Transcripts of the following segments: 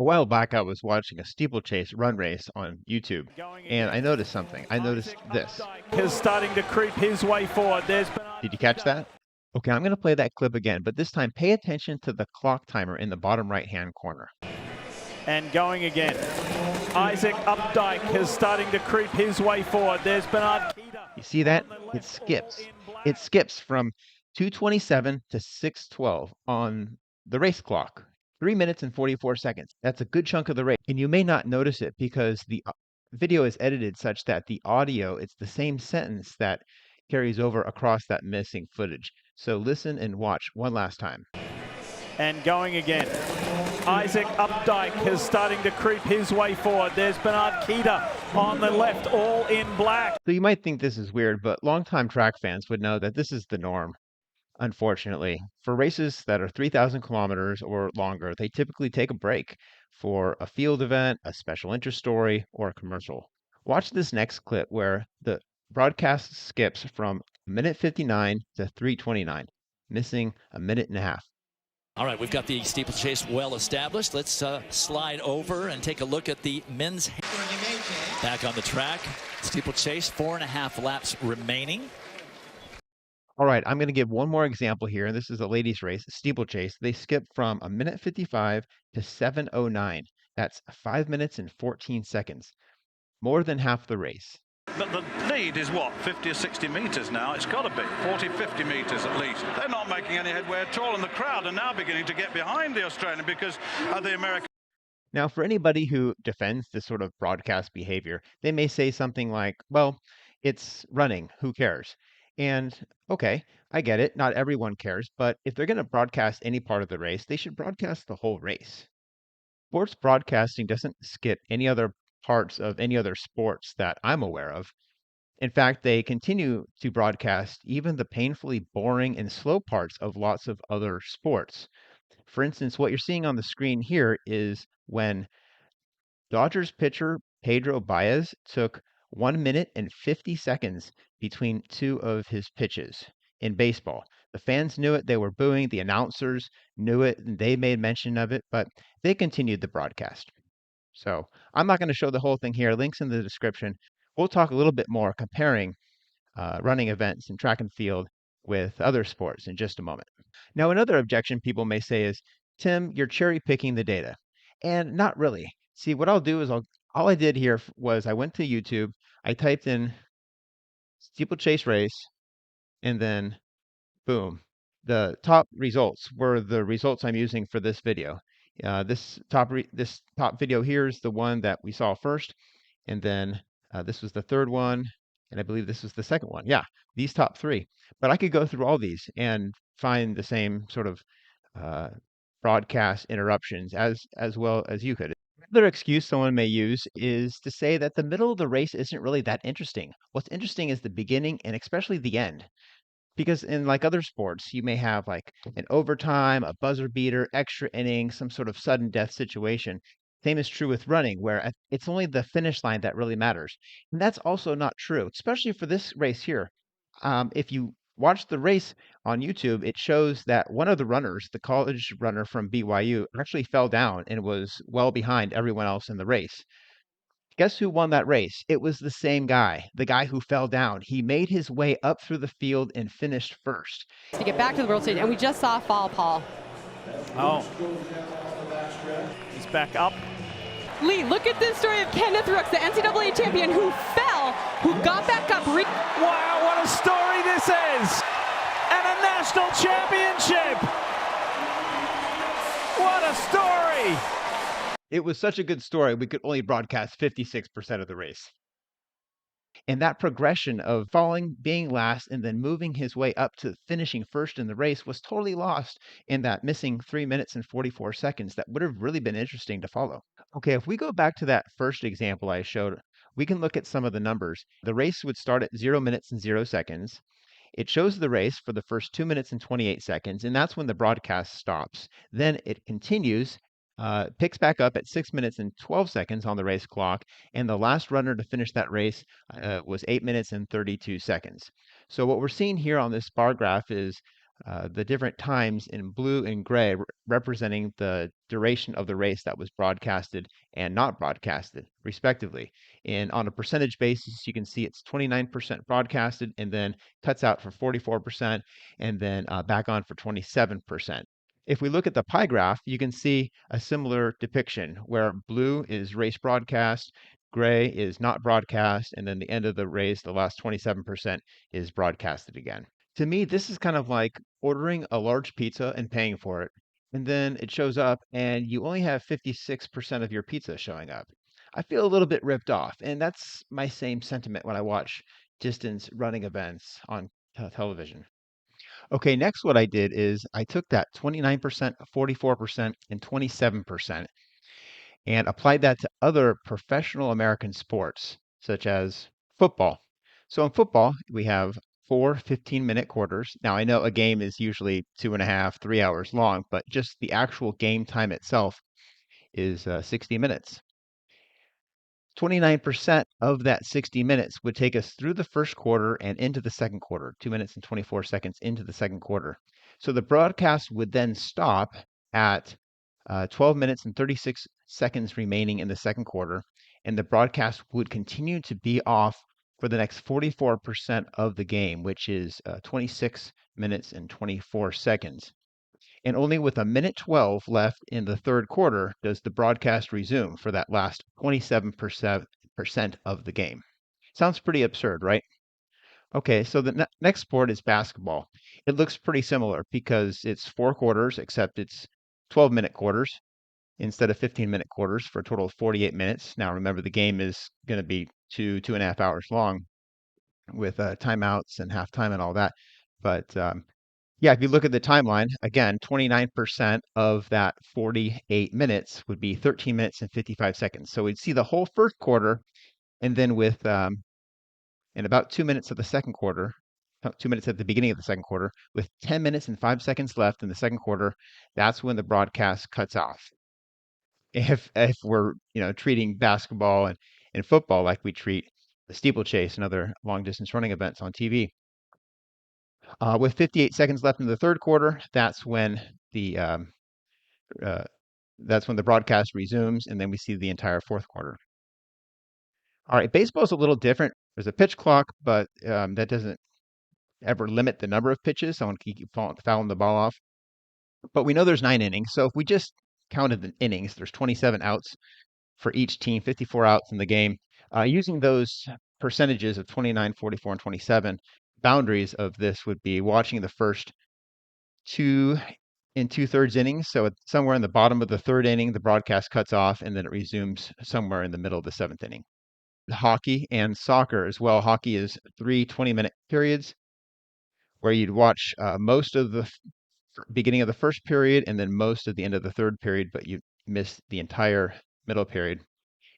A while back, I was watching a steeplechase run race on YouTube, Going and I again. noticed something. I noticed Isaac this. Updike is starting to creep his way forward. There's Bernard Did you catch Kita. that? Okay, I'm going to play that clip again, but this time pay attention to the clock timer in the bottom right-hand corner. And going again. Isaac Updike is starting to creep his way forward. There's Bernard Kita. You see that? On the It left, all skips. in black. It skips from 2:27 to 6:12 on the race clock. 3 minutes and 44 seconds. That's a good chunk of the race. And you may not notice it because the video is edited such that the audio, it's the same sentence that carries over across that missing footage. So listen and watch one last time. And going again. Isaac Updike is starting to creep his way forward. There's Bernard Kita on the left, all in black. So you might think this is weird, but longtime track fans would know that this is the norm. Unfortunately, for races that are 3,000 kilometers or longer, they typically take a break for a field event, a special interest story, or a commercial. Watch this next clip where the broadcast skips from minute 59 to 3:29, missing a minute and a half. All right, we've got the steeplechase well established. Let's slide over and take a look at the men's back on the track. Steeplechase, 4.5 laps remaining. All right, I'm going to give one more example here, and this is a ladies' race, steeplechase. They skip from a minute 55 to 7:09. That's 5 minutes and 14 seconds, more than half the race. But the lead is what, 50 or 60 metres now? It's got to be 40, 50 metres at least. They're not making any headway at all, and the crowd are now beginning to get behind the Australian because the American. Now, for anybody who defends this sort of broadcast behavior, they may say something like, well, it's running, who cares? And okay, I get it, not everyone cares, but if they're going to broadcast any part of the race, they should broadcast the whole race. Sports broadcasting doesn't skip any other parts of any other sports that I'm aware of. In fact, they continue to broadcast even the painfully boring and slow parts of lots of other sports. For instance, what you're seeing on the screen here is when Dodgers pitcher Pedro Baez took 1 minute and 50 seconds between two of his pitches in baseball. The fans knew it, they were booing, the announcers knew it, and they made mention of it, but they continued the broadcast. So I'm not going to show the whole thing here. Links in the description. We'll talk a little bit more comparing running events in track and field with other sports in just a moment. Now, another objection people may say is, Tim, you're cherry picking the data. And not really. See, what I'll do is all I did here was I went to YouTube, I typed in steeplechase race, and then boom. The top results were the results I'm using for this video. This top video here is the one that we saw first, and then this was the third one, and I believe this was the second one. Yeah, these top three. But I could go through all these and find the same sort of broadcast interruptions as well as you could. Another excuse someone may use is to say that the middle of the race isn't really that interesting. What's interesting is the beginning and especially the end. Because in like other sports, you may have like an overtime, a buzzer beater, extra innings, some sort of sudden death situation. Same is true with running, where it's only the finish line that really matters. And that's also not true, especially for this race here. If you watch the race on YouTube, it shows that one of the runners, the college runner from BYU, actually fell down and was well behind everyone else in the race. Guess who won that race? It was the same guy, the guy who fell down. He made his way up through the field and finished first. To get back to the world stage, and we just saw a fall, Paul. Oh. He's back up. Lee, look at this story of Kenneth Rooks, the NCAA champion who fell, who got back up. Wow, what a story this is! And a national championship! What a story! It was such a good story, we could only broadcast 56% of the race. And that progression of falling, being last, and then moving his way up to finishing first in the race was totally lost in that missing 3 minutes and 44 seconds that would have really been interesting to follow. Okay, if we go back to that first example I showed, we can look at some of the numbers. The race would start at 0 minutes and 0 seconds. It shows the race for the first 2 minutes and 28 seconds, and that's when the broadcast stops. Then it continues, picks back up at 6 minutes and 12 seconds on the race clock, and the last runner to finish that race was 8 minutes and 32 seconds. So what we're seeing here on this bar graph is the different times in blue and gray representing the duration of the race that was broadcasted and not broadcasted, respectively. And on a percentage basis, you can see it's 29% broadcasted and then cuts out for 44% and then back on for 27%. If we look at the pie graph, you can see a similar depiction where blue is race broadcast, gray is not broadcast, and then the end of the race, the last 27%, is broadcasted again. To me, this is kind of like ordering a large pizza and paying for it, and then it shows up and you only have 56% of your pizza showing up. I feel a little bit ripped off, and that's my same sentiment when I watch distance running events on television. Okay, next what I did is I took that 29%, 44%, and 27% and applied that to other professional American sports, such as football. So in football, we have four 15-minute quarters. Now, I know a game is usually 2.5, 3 hours long, but just the actual game time itself is 60 minutes. 29% of that 60 minutes would take us through the first quarter and into the second quarter, 2 minutes and 24 seconds into the second quarter. So the broadcast would then stop at 12 minutes and 36 seconds remaining in the second quarter, and the broadcast would continue to be off for the next 44% of the game, which is 26 minutes and 24 seconds. And only with a minute 12 left in the third quarter does the broadcast resume for that last 27% of the game. Sounds pretty absurd, right? Okay, so the next sport is basketball. It looks pretty similar because it's 4 quarters, except it's 12-minute quarters instead of 15-minute quarters for a total of 48 minutes. Now, remember, the game is going to be 2.5 hours long with timeouts and halftime and all that. But yeah, if you look at the timeline, again, 29% of that 48 minutes would be 13 minutes and 55 seconds. So we'd see the whole first quarter, and then with in about 2 minutes of the second quarter, 2 minutes at the beginning of the second quarter, with 10 minutes and 5 seconds left in the second quarter, that's when the broadcast cuts off. If we're treating basketball and football like we treat the steeplechase and other long distance running events on TV. With 58 seconds left in the third quarter, that's when the broadcast resumes, and then we see the entire fourth quarter. All right, baseball is a little different. There's a pitch clock, but that doesn't ever limit the number of pitches. Someone can keep fouling the ball off. But we know there's 9 innings, so if we just counted the innings, there's 27 outs for each team, 54 outs in the game. Using those percentages of 29, 44, and 27, boundaries of this would be watching the first 2 2/3 innings. So somewhere in the bottom of the third inning, the broadcast cuts off, and then it resumes somewhere in the middle of the 7th inning. Hockey and soccer as well. Hockey is 3 20-minute periods where you'd watch most of the beginning of the first period and then most of the end of the third period, but you miss the entire middle period.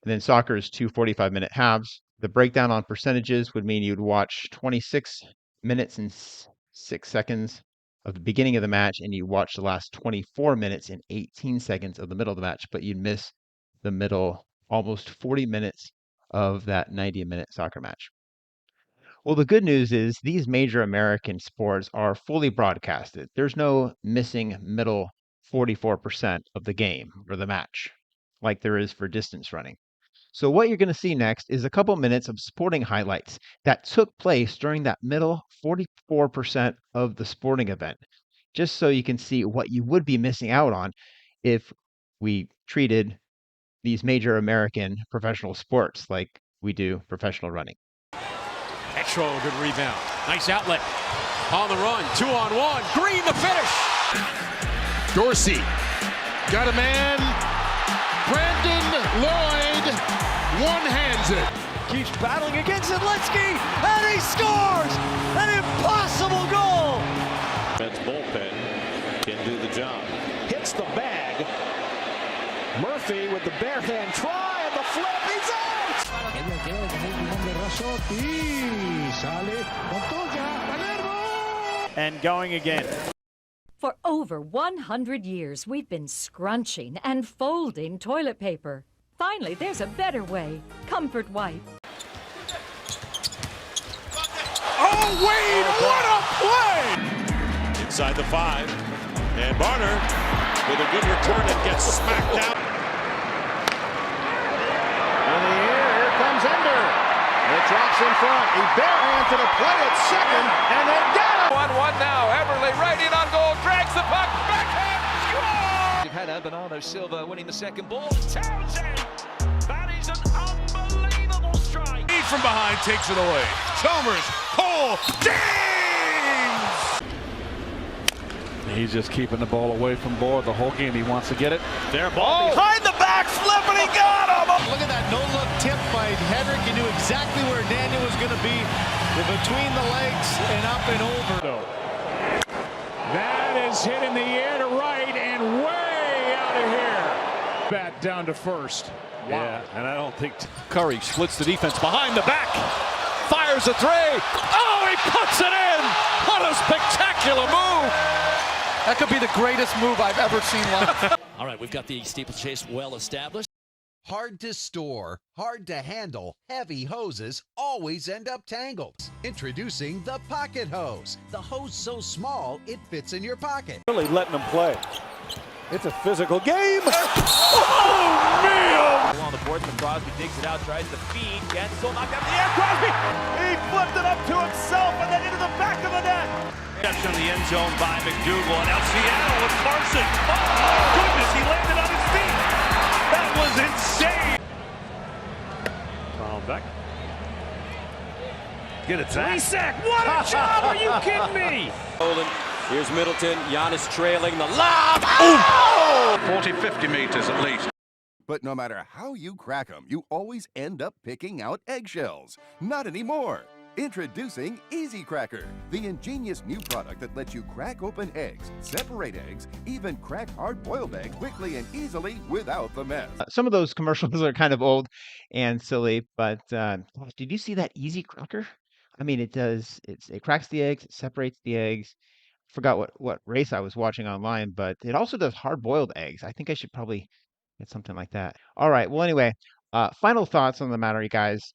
And then soccer is 2 45-minute halves. The breakdown on percentages would mean you'd watch 26 minutes and 6 seconds of the beginning of the match, and you watch the last 24 minutes and 18 seconds of the middle of the match, but you'd miss the middle almost 40 minutes of that 90-minute soccer match. Well, the good news is these major American sports are fully broadcasted. There's no missing middle 44% of the game or the match like there is for distance running. So what you're going to see next is a couple minutes of sporting highlights that took place during that middle 44% of the sporting event, just so you can see what you would be missing out on if we treated these major American professional sports like we do professional running. Petro, good rebound. Nice outlet. On the run, 2-on-1. Green, the finish. Dorsey got a man. Brandon Lloyd one-hands it. Keeps battling against Zielinski, and he scores! An impossible goal! Mets bullpen can do the job. Hits the bag. Murphy with the bare hand try, and the flip, he's out! And going again. For over 100 years, we've been scrunching and folding toilet paper. Finally, there's a better way. Comfort Wipe. Oh, Wade, what a play! inside the 5. And Barner with a good return and gets smacked out. In the air, here comes Ender. It drops in front. He barehand to the play at second, and they get him. 1-1 now. Everly right in on goal, drags the puck, backhand, score! You've had Bernardo Silva winning the second ball. Townsend, that is an unbelievable strike. He from behind takes it away. Chalmers, Cole, James! He's just keeping the ball away from Board the whole game. He wants to get it. Their ball Behind the back flip, and he got him! Look at that no-look tip by Hedrick. He knew exactly where Daniel was going to be. Between the legs and up and over. That is hit in the air to right and way out of here. Bat down to first. Wow. Yeah, and I don't think Curry splits the defense behind the back. Fires a three. Oh, he puts it in! What a spectacular move! That could be the greatest move I've ever seen live. All right, we've got the steeplechase well established. Hard to store, hard to handle, heavy hoses always end up tangled. Introducing the Pocket Hose. The hose so small, it fits in your pocket. Really letting them play. It's a physical game. Oh, man! On the board, Crosby digs it out, tries to feed. Gensel knocked out the air. Crosby! He flipped it up to himself and then into the back of the net. Reception in the end zone by McDougal, and now Seattle with Carson. Oh, goodness, he landed on his feet. That was insane. Beck. Get it, Zach. Sack, what a job! Are you kidding me? Here's Middleton. Giannis trailing the lob. 40, 50 meters at least. But no matter how you crack them, you always end up picking out eggshells. Not anymore. Introducing Easy Cracker, the ingenious new product that lets you crack open eggs, separate eggs, even crack hard-boiled eggs quickly and easily without the mess. Some of those commercials are kind of old and silly, but gosh, did you see that Easy Cracker? I mean, it cracks the eggs, it separates the eggs. Forgot what race I was watching online, but it also does hard-boiled eggs. I think I should probably get something like that. All right. Well, anyway, final thoughts on the matter, you guys,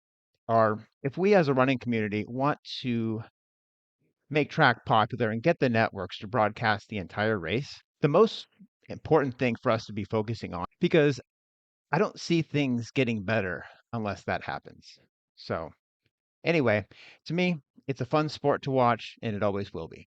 are if we as a running community want to make track popular and get the networks to broadcast the entire race, the most important thing for us to be focusing on, because I don't see things getting better unless that happens. So anyway, to me, it's a fun sport to watch, and it always will be.